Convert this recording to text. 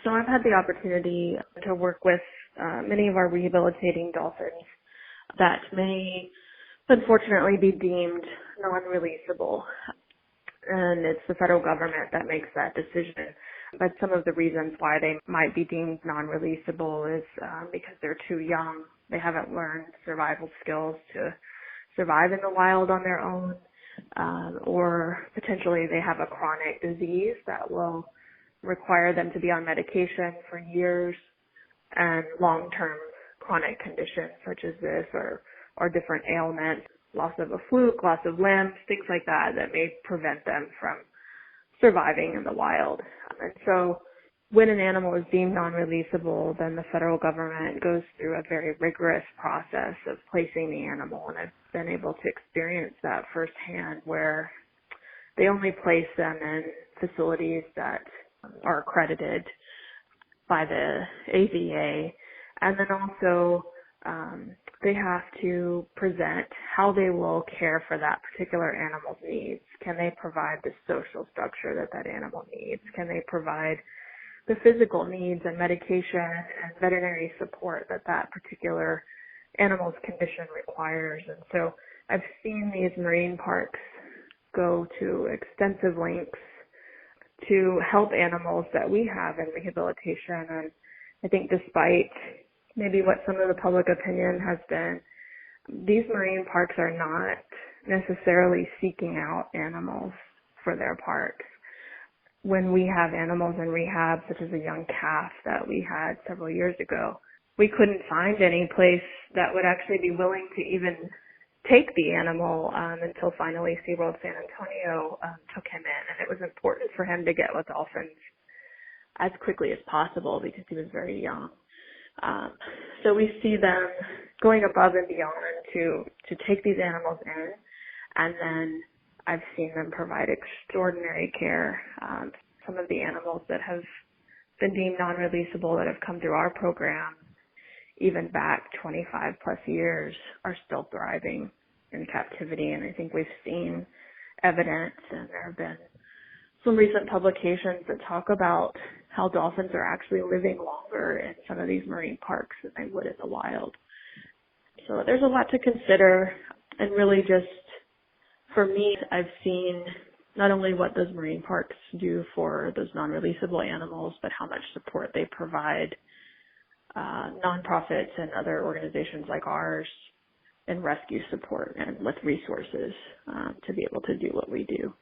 So I've had the opportunity to work with many of our rehabilitating dolphins that may unfortunately be deemed non-releasable. And it's the federal government that makes that decision. But some of the reasons why they might be deemed non-releasable is because they're too young. They haven't learned survival skills to survive in the wild on their own, or potentially they have a chronic disease that will require them to be on medication for years, and long-term chronic conditions such as this or different ailments, loss of a fluke, loss of limbs, things like that may prevent them from surviving in the wild. And so when an animal is deemed non-releasable, then the federal government goes through a very rigorous process of placing the animal, and I've been able to experience that firsthand, where they only place them in facilities that are accredited by the AVA, and then also they have to present how they will care for that particular animal's needs. Can they provide the social structure that animal needs? Can they provide the physical needs and medication and veterinary support that particular animal's condition requires? And so I've seen these marine parks go to extensive lengths to help animals that we have in rehabilitation. And I think despite maybe what some of the public opinion has been, these marine parks are not necessarily seeking out animals for their parks. When we have animals in rehab, such as a young calf that we had several years ago, we couldn't find any place that would actually be willing to even take the animal until finally SeaWorld San Antonio took him in. And it was important for him to get with dolphins as quickly as possible because he was very young. So we see them going above and beyond to take these animals in, and then I've seen them provide extraordinary care. Some of the animals that have been deemed non-releasable that have come through our program, even back 25 plus years, are still thriving in captivity. And I think we've seen evidence, and there have been some recent publications that talk about how dolphins are actually living longer in some of these marine parks than they would in the wild. So there's a lot to consider, and really just for me, I've seen not only what those marine parks do for those non-releasable animals, but how much support they provide nonprofits and other organizations like ours in rescue support and with resources to be able to do what we do.